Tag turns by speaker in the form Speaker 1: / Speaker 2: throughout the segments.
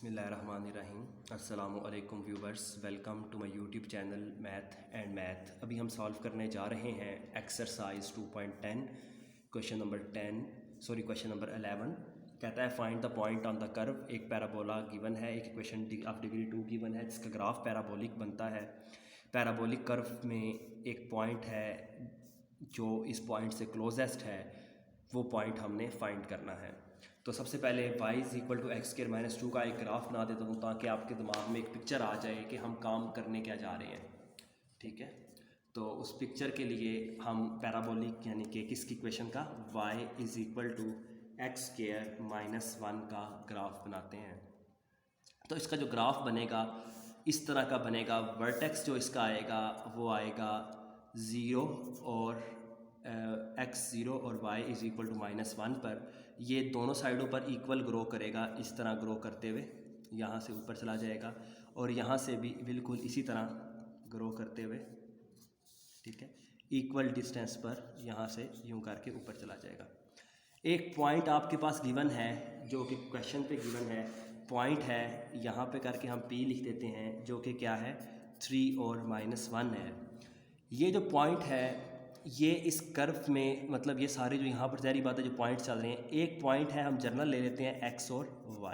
Speaker 1: बिस्मिल्लाहिर्रहमानिर्रहीम। अस्सलामु अलैकुम viewers, welcome to my YouTube channel math and math. अभी हम सॉल्व करने जा रहे हैं एक्सरसाइज 2.10 क्वेश्चन नंबर 11। कहता है find the point on the curve. एक पैराबोला गिवन है, एक इक्वेशन ऑफ डिग्री 2 गिवन है जिसका ग्राफ पैराबोलिक बनता है। पैराबोलिक कर्व में एक पॉइंट है जो इस पॉइंट से क्लोजेस्ट है, वो पॉइंट हमने फाइंड करना है। तो सबसे पहले y = x² - 2 का एक ग्राफ बना देता हूँ ताकि आपके दिमाग में एक पिक्चर आ जाए कि हम काम करने क्या जा रहे हैं। ठीक है, तो उस पिक्चर के लिए हम पैराबोलिक यानी कि किसकी इक्वेशन का y = x² - 1 का ग्राफ बनाते हैं। तो इसका जो ग्राफ बनेगा इस तरह का बनेगा। वर्टेक्स जो इसका आएगा वो आएगा 0 और x0 और y = -1 पर। ये दोनों साइडों पर इक्वल ग्रो करेगा, इस तरह ग्रो करते हुए यहाँ से ऊपर चला जाएगा और यहाँ से भी बिल्कुल इसी तरह ग्रो करते हुए, ठीक है, इक्वल डिस्टेंस पर यहाँ से यूँ करके ऊपर चला जाएगा। एक पॉइंट आपके पास गिवन है जो कि क्वेश्चन पे गिवन है, पॉइंट है यहाँ पे करके हम P लिख देते हैं जो कि क्या है 3 और -1 है। ये जो पॉइंट है ये इस कर्व में, मतलब ये सारे जो यहाँ पर ज़ाहिर बात है जो पॉइंट चल रहे हैं, एक पॉइंट है हम जनरल ले लेते हैं x और y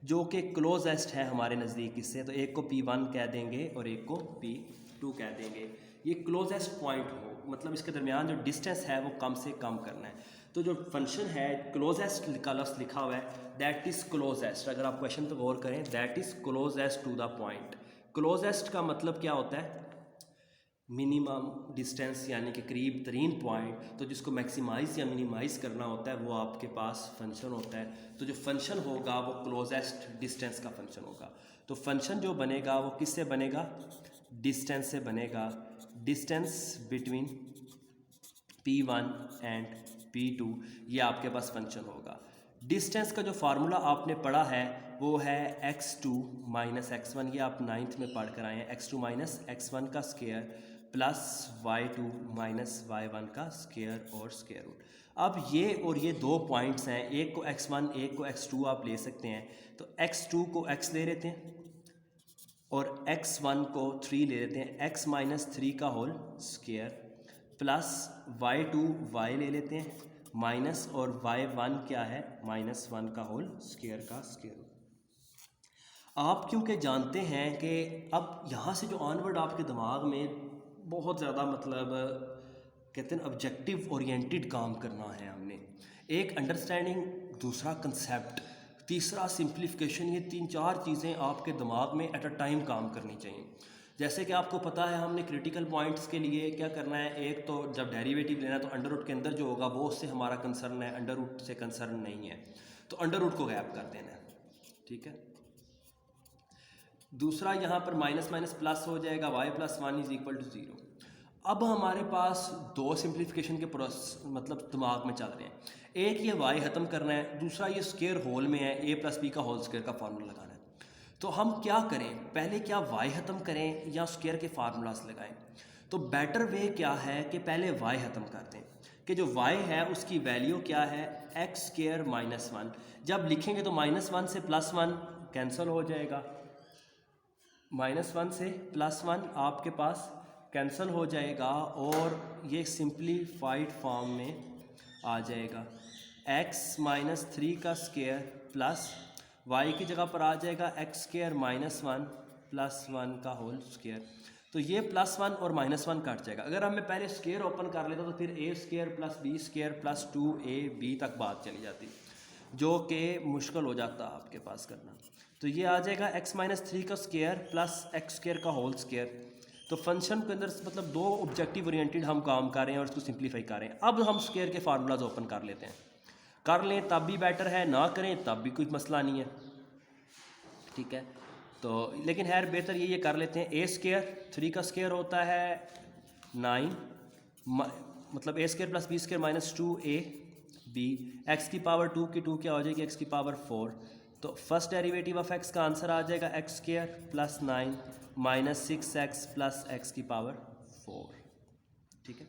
Speaker 1: जो कि क्लोजेस्ट है हमारे नज़दीक इससे। तो एक को P1 कह देंगे और एक को P2 कह देंगे। ये क्लोजेस्ट पॉइंट हो, मतलब इसके दरमियान जो डिस्टेंस है वो कम से कम करना है। तो जो फंक्शन है क्लोजेस्ट का लफ्ज़ लिखा हुआ है दैट इज़ क्लोजेस्ट। अगर आप क्वेश्चन पर गौर करें, that is closest to the point. Closest का मतलब क्या होता है? मिनिमम डिस्टेंस यानी कि करीब तरीन पॉइंट। तो जिसको मैक्सिमाइज़ या मिनिमाइज़ करना होता है वो आपके पास फंक्शन होता है। तो जो फंक्शन होगा वो क्लोजेस्ट डिस्टेंस का फंक्शन होगा। तो फंक्शन जो बनेगा वो किससे बनेगा? डिस्टेंस से बनेगा। Distance between P1 and P2, ये आपके पास फंक्शन होगा। डिस्टेंस का जो फार्मूला आपने पढ़ा है वो है x2 - x1, ये आप 9th में पढ़ कर आए हैं। x2 - x1 का स्क्वायर प्लस y2 - y1 का स्क्वायर और स्क्वायर रूट। अब ये और ये दो पॉइंट्स हैं, एक को x1 एक को x2 आप ले सकते हैं। तो x2 को x ले लेते हैं और x1 को 3 ले लेते हैं, x - 3 का whole square plus y2 y ले लेते हैं माइनस और y1 क्या है -1 का होल स्क्वायर का स्क्वायर। आप क्योंकि जानते हैं कि अब यहाँ से जो ऑनवर्ड आपके दिमाग में बहुत ज़्यादा, मतलब कहते हैं ऑब्जेक्टिव ओरिएंटेड काम करना है हमने। एक अंडरस्टैंडिंग, दूसरा कंसेप्ट, तीसरा सिंप्लीफिकेशन। ये 3-4 चीज़ें आपके दिमाग में एट अ टाइम काम करनी चाहिए। जैसे कि आपको पता है हमने क्रिटिकल पॉइंट्स के लिए क्या करना है, एक तो जब डेरिवेटिव लेना है तो अंडर रूट के अंदर जो होगा वो उससे हमारा कंसर्न है, अंडर रूट से कंसर्न नहीं है, तो अंडर रूट को गैप कर देना है। ठीक है, दूसरा यहाँ पर माइनस माइनस प्लस हो जाएगा, y + 1 = 0। अब हमारे पास दो सिंप्लीफिकेशन के प्रोसेस मतलब दिमाग में चल रहे हैं। एक ये y ख़त्म करना है, दूसरा ये स्क्वायर होल में है a + b का होल स्क्वायर का फार्मूला लगाना है। तो हम क्या करें, पहले क्या y ख़त्म करें या स्क्वायर के फार्मूलास लगाएं? तो बेटर वे क्या है कि पहले y ख़त्म कर दें कि जो y है उसकी वैल्यू क्या है x² - 1। जब लिखेंगे तो -1 से +1 कैंसिल हो जाएगा, -1 से +1 आपके पास कैंसिल हो जाएगा और ये सिंप्लीफाइड फॉर्म में आ जाएगा। x - 3 का स्क्वायर प्लस y की जगह पर आ जाएगा x² - 1 + 1 का होल स्क्वायर। तो ये +1 और -1 कट जाएगा। अगर हम मैं पहले स्क्वायर ओपन कर लेता तो फिर a² + b² + 2ab तक बात चली जाती, जो कि मुश्किल हो जाता आपके पास करना। तो ये आ जाएगा x - 3 का स्क्वायर प्लस x² का होल स्क्वायर। तो फंक्शन के अंदर मतलब दो ऑब्जेक्टिव ओरिएंटेड हम काम कर रहे हैं और इसको सिंप्लीफाई कर रहे हैं। अब हम स्क्वायर के फार्मूलाज ओपन कर लेते हैं, कर लें तब भी बेटर है, ना करें तब भी कोई मसला नहीं है। ठीक है, तो लेकिन खैर बेहतर ये कर लेते हैं। a², 3 का स्क्वायर होता है 9, मतलब a² + b² - 2ab, x⁻² की 2 क्या हो जाएगी x⁻4। तो फर्स्ट डेरिवेटिव ऑफ x का आंसर आ जाएगा x² + 9 - 6x + x⁻4। ठीक है,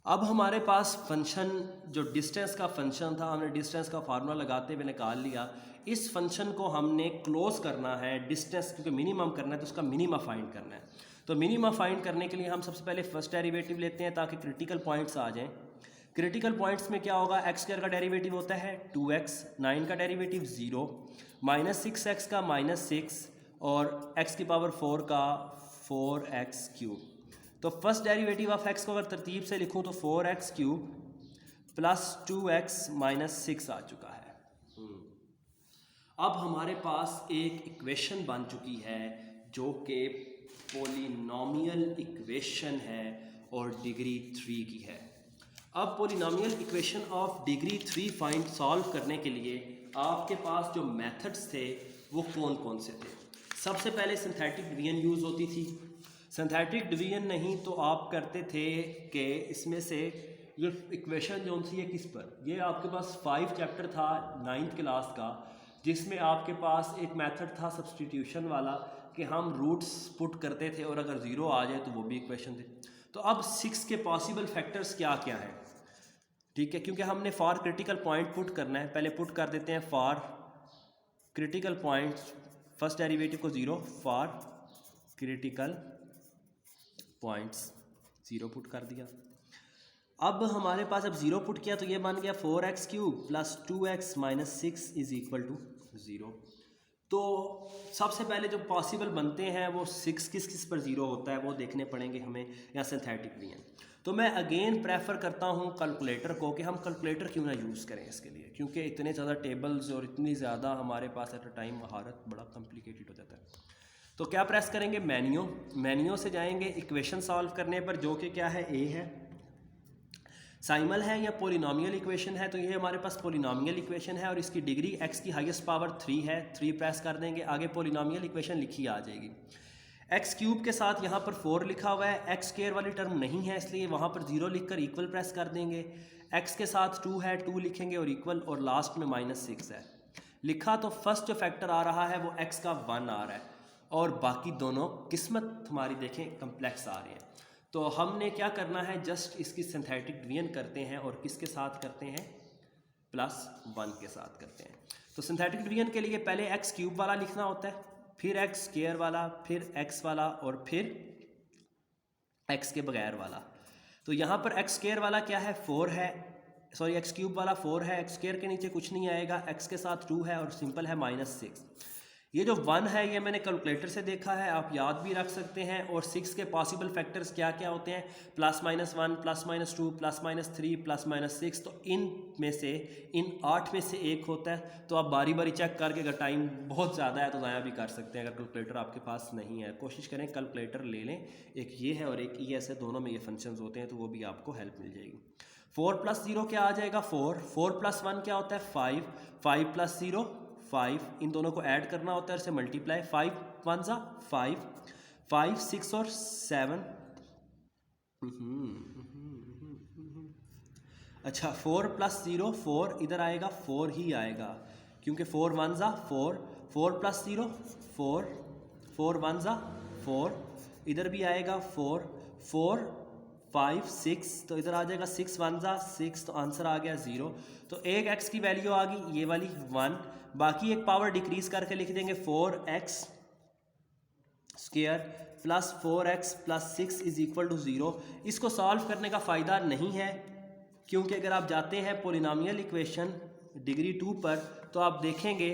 Speaker 1: अब हमारे पास फंक्शन जो डिस्टेंस का फंक्शन था, हमने डिस्टेंस का फार्मूला लगाते हुए निकाल लिया। इस फंक्शन को हमने क्लोज करना है, डिस्टेंस क्योंकि मिनिमम करना है तो उसका मिनिमा फाइंड करना है। तो मिनिमा फाइंड करने के लिए हम सबसे पहले फर्स्ट डेरिवेटिव लेते हैं ताकि क्रिटिकल पॉइंट्स आ जाएं। क्रिटिकल पॉइंट्स में क्या होगा, एक्स स्क्वायर का डेरिवेटिव होता है 2x, 9 का डेरिवेटिव 0, -6x का -6 और x की पावर 4 का 4x क्यूब। तो फर्स्ट डेरिवेटिव ऑफ x को अगर तरतीब से लिखूं तो 4x क्यूब प्लस 2x -6 आ चुका है। अब हमारे पास एक इक्वेशन बन चुकी है जो कि पोलिनोमियल इक्वेशन है और डिग्री 3 की है। अब polynomial equation of degree 3 find solve करने के लिए आपके पास जो मेथड्स थे वो कौन कौन से थे। सबसे पहले सिंथेटिक डिवीजन यूज़ होती थी। सिंथेटिक डिवीजन नहीं तो आप करते थे कि इसमें से ये इक्वेशन जो सी है किस पर, ये आपके पास 5 चैप्टर था 9th क्लास का, जिसमें आपके पास एक मेथड था सब्सटीट्यूशन वाला कि हम रूट्स पुट करते थे और अगर 0 आ जाए तो वो भी इक्वेशन थे। तो अब 6 के पॉसिबल फैक्टर्स क्या क्या हैं, ठीक है, क्योंकि हमने फॉर क्रिटिकल पॉइंट पुट करना है। पहले पुट कर देते हैं for critical point, first derivative को 0, फॉर क्रिटिकल पॉइंट्स 0 पुट कर दिया। अब हमारे पास अब 0 पुट किया तो ये बन गया 4x cube plus 2x -6 is equal to 0। तो सबसे पहले जो पॉसिबल बनते हैं वो 6 किस किस पर 0 होता है वो देखने पड़ेंगे हमें, या सिंथेटिक डिवीजन। तो मैं अगेन प्रेफर करता हूँ कैलकुलेटर को कि हम कैलकुलेटर क्यों ना यूज़ करें इसके लिए, क्योंकि इतने ज़्यादा टेबल्स और इतनी ज़्यादा हमारे पास एट अ टाइम महारत बड़ा कॉम्प्लिकेटेड हो जाता है। तो क्या प्रेस करेंगे, मेन्यू से जाएंगे इक्वेशन सॉल्व करने पर, जो कि क्या है, ए है, साइमल है या पोलिनोमियल इक्वेशन है। तो ये हमारे पास पोलिनोमियल इक्वेशन है और इसकी डिग्री x की हाईएस्ट पावर 3 है। 3 प्रेस कर देंगे, आगे पोलिनोमियल इक्वेशन लिखी आ जाएगी। x क्यूब के साथ यहाँ पर 4 लिखा हुआ है, x स्क्वायर वाली टर्म नहीं है इसलिए वहाँ पर 0 लिखकर इक्वल प्रेस कर देंगे। x के साथ 2 है, 2 लिखेंगे और इक्वल, और लास्ट में -6 है लिखा। तो फर्स्ट जो फैक्टर आ रहा है वो x का 1 आ रहा है और बाकी दोनों किस्मत हमारी देखें कम्प्लेक्स आ रहे हैं। तो हमने क्या करना है, जस्ट इसकी सिंथेटिक डिवीजन करते हैं और किसके साथ करते हैं, +1 के साथ करते हैं। तो सिंथेटिक डिवीजन के लिए पहले x क्यूब वाला लिखना होता है, फिर x स्क्वायर वाला, फिर x वाला और फिर x के बगैर वाला। तो यहाँ पर x स्क्वायर वाला क्या है, 4 है, सॉरी x क्यूब वाला 4 है, x स्क्वायर के नीचे कुछ नहीं आएगा, x के साथ 2 है और सिंपल है -6। ये जो 1 है ये मैंने कैलकुलेटर से देखा है, आप याद भी रख सकते हैं। और 6 के पॉसिबल फैक्टर्स क्या क्या होते हैं, +-1, +-2, +-3, +-6। तो इन में से, इन 8 में से एक होता है। तो आप बारी बारी चेक करके, अगर टाइम बहुत ज़्यादा है तो ज़ाया भी कर सकते हैं। अगर कैलकुलेटर आपके पास नहीं है, कोशिश करें कैलकुलेटर ले लें, एक ये है और एक ये, ऐसे दोनों में ये फंक्शंस होते हैं तो वो भी आपको हेल्प मिल जाएगी। 4 + 0 क्या आ जाएगा, 4 + 1 क्या होता है, 5 + 0 5, इन दोनों को ऐड करना होता है, इससे मल्टीप्लाई, 5 1 ज़ा 5, 5 6 और 7। अच्छा 4 + 0 4, इधर आएगा 4 ही आएगा क्योंकि 4 1 ज़ा 4, 4 + 0 4, 4 1 ज़ा 4, इधर भी आएगा 4, 4 5 6, तो इधर आ जाएगा 6 1 ज़ा 6, तो आंसर आ गया 0। तो एक x की वैल्यू आ गई ये वाली 1, बाकी एक पावर डिक्रीज करके लिख देंगे 4x square plus 4x + 6 is equal to 0। इसको सॉल्व करने का फ़ायदा नहीं है क्योंकि अगर आप जाते हैं पोलिनोमियल इक्वेशन डिग्री 2 पर तो आप देखेंगे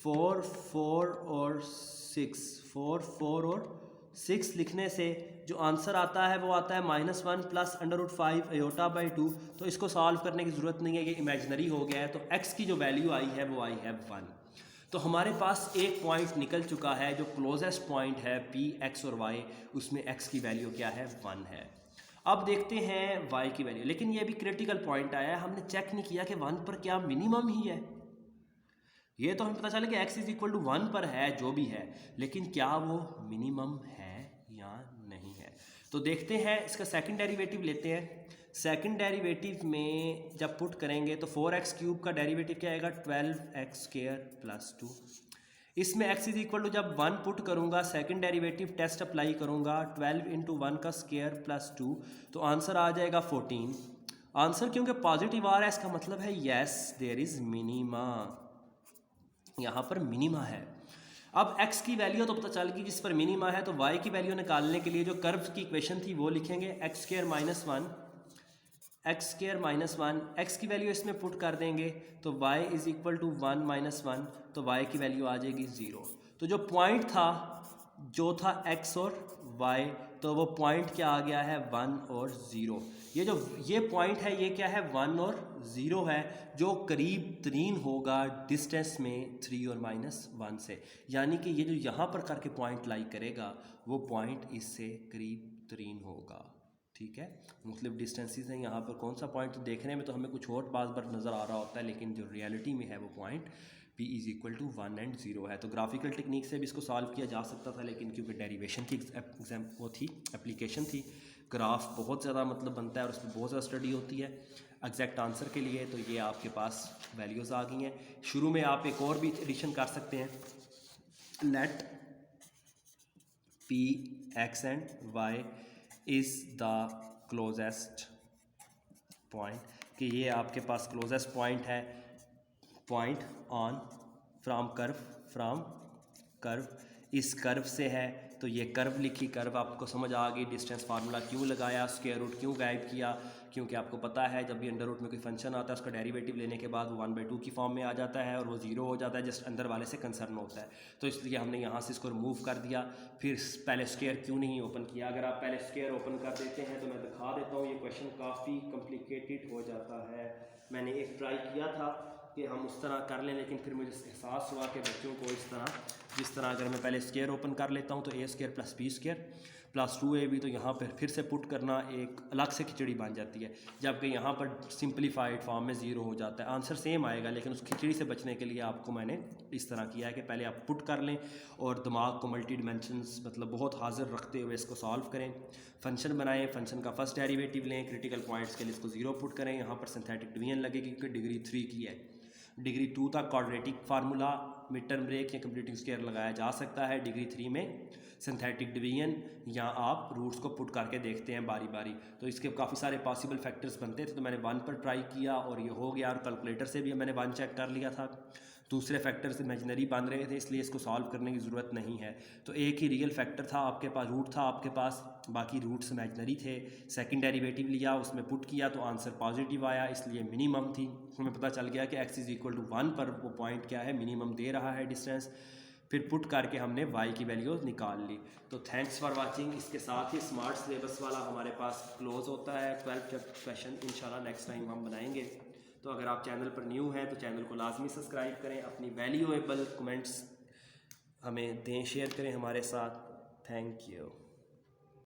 Speaker 1: 4 4 और 6, 4 4 और 6 लिखने से जो आंसर आता है वो आता है -1 + √5 i/2। तो इसको सॉल्व करने की ज़रूरत नहीं है, ये इमेजिनरी हो गया है। तो x की जो वैल्यू आई है वो आई है 1। तो हमारे पास एक पॉइंट निकल चुका है जो क्लोजेस्ट पॉइंट है p x और y, उसमें x की वैल्यू क्या है, 1 है। अब देखते हैं y की वैल्यू, लेकिन ये भी क्रिटिकल पॉइंट आया है, हमने चेक नहीं किया कि 1 पर क्या मिनिमम ही है। ये तो हमें पता चला कि x = 1 पर है जो भी है, लेकिन क्या वो मिनिमम है या नहीं है। तो देखते हैं, इसका सेकंड डेरिवेटिव लेते हैं। सेकंड डेरिवेटिव में जब पुट करेंगे तो 4x क्यूब का डेरिवेटिव क्या आएगा, 12x स्क्वायर + 2। इसमें x = जब 1 पुट करूंगा, सेकंड डेरिवेटिव टेस्ट अप्लाई करूंगा, 12 × 1 का स्क्वायर + 2, तो आंसर आ जाएगा 14। आंसर क्योंकि पॉजिटिव आ रहा है इसका मतलब है येस देयर इज मिनिमा। यहाँ पर मिनिमा है। अब x की वैल्यू तो पता चल गई जिस पर मिनिमा है, तो y की वैल्यू निकालने के लिए जो कर्व की इक्वेशन थी वो लिखेंगे x square minus one, x की वैल्यू इसमें पुट कर देंगे तो y is equal to 1 minus one, तो y की वैल्यू आ जाएगी 0। तो जो पॉइंट था जो था x और y, तो वो पॉइंट क्या आ गया है 1 और 0। ये पॉइंट है ये क्या है 1 और 0 है, जो करीब तरीन होगा डिस्टेंस में 3 और -1 से, यानी कि ये जो यहाँ पर करके पॉइंट लाई करेगा वो पॉइंट इससे करीब तरीन होगा। ठीक है, मुख्तलिफ डिस्टेंसेस हैं यहाँ पर, कौन सा पॉइंट तो देखने में तो हमें कुछ और बार बार नज़र आ रहा होता है, लेकिन जो रियलिटी में है वो point p is equal to 1 and 0 है। तो ग्राफिकल टेक्निक से भी इसको सॉल्व किया जा सकता था, लेकिन क्योंकि डेरिवेशन की एग्जाम वो थी, एप्लीकेशन थी, ग्राफ बहुत ज़्यादा मतलब बनता है और उसमें बहुत ज़्यादा स्टडी होती है एग्जैक्ट आंसर के लिए, तो ये आपके पास वैल्यूज़ आ गई हैं। शुरू में आप एक और भी एडिशन कर सकते हैं, let p x and y is the closest point, कि ये आपके पास क्लोजेस्ट पॉइंट है, पॉइंट ऑन फ्रॉम कर्व, इस कर्व से है, तो ये कर्व लिखी, कर्व आपको समझ आ गई, डिस्टेंस फार्मूला क्यों लगाया, स्क्वायर रूट क्यों गायब किया, क्योंकि आपको पता है जब भी अंडर रूट में कोई फंक्शन आता है उसका डेरिवेटिव लेने के बाद वो 1/2 की फॉर्म में आ जाता है और वो 0 हो जाता है, जस्ट अंदर वाले से कंसर्न होता है, तो इसलिए हमने यहाँ से इसको रिमूव कर दिया। फिर पहले स्क्वायर क्यों नहीं ओपन किया, अगर आप पहले स्क्वायर ओपन कर देते हैं तो मैं दिखा देता हूँ, ये क्वेश्चन काफ़ी कॉम्प्लिकेटेड हो जाता है। मैंने एक ट्राई किया था कि हम उस तरह कर लें, लेकिन फिर मुझे एहसास हुआ कि बच्चों को इस तरह, जिस तरह अगर मैं पहले स्क्वायर ओपन कर लेता हूँ तो a square plus b square plus 2ab, तो यहाँ पर फिर से पुट करना एक अलग से खिचड़ी बन जाती है, जबकि यहाँ पर सिंपलीफाइड फॉर्म में 0 हो जाता है, आंसर सेम आएगा, लेकिन उस खिचड़ी से बचने के लिए आपको मैंने इस तरह किया है कि पहले आप पुट कर लें और दिमाग को मल्टी डिमेंशंस मतलब बहुत हाजिर रखते हुए इसको सॉल्व करें, फंक्शन बनाएं, फंक्शन का फर्स्ट डेरिवेटिव लें, क्रिटिकल पॉइंट्स के लिए इसको 0 पुट करें, यहाँ पर सिंथेटिक डिवीजन लगेगी क्योंकि डिग्री 3 की है, डिग्री 2 तक quadratic formula, mid term break या कंप्लीटिंग स्क्वायर लगाया जा सकता है, डिग्री 3 में सिंथेटिक डिवीजन या आप रूट्स को पुट करके देखते हैं बारी बारी, तो इसके काफ़ी सारे पॉसिबल फैक्टर्स बनते थे, तो मैंने 1 पर ट्राई किया और ये हो गया, और कैलकुलेटर से भी मैंने 1 चेक कर लिया था, दूसरे फैक्टर्स इमेजिनरी बन रहे थे इसलिए इसको सॉल्व करने की ज़रूरत नहीं है, तो एक ही रियल फैक्टर था आपके पास, रूट था आपके पास, बाकी रूट्स इमेजिनरी थे, सेकंड डेरिवेटिव लिया उसमें पुट किया तो आंसर पॉजिटिव आया, इसलिए मिनिमम थी, हमें पता चल गया कि x इज़ इक्वल टू 1 पर वो पॉइंट क्या है, मिनिमम दे रहा है डिस्टेंस, फिर पुट करके हमने y की वैल्यू निकाल ली। तो थैंक्स फॉर वाचिंग, इसके साथ ही स्मार्ट सिलेबस वाला हमारे पास क्लोज होता है, 12 क्वेश्चन इंशाल्लाह नेक्स्ट टाइम हम बनाएंगे। तो अगर आप चैनल पर न्यू हैं तो चैनल को लाजमी सब्सक्राइब करें, अपनी वैल्यूएबल कमेंट्स हमें दें, शेयर करें हमारे साथ। Thank you.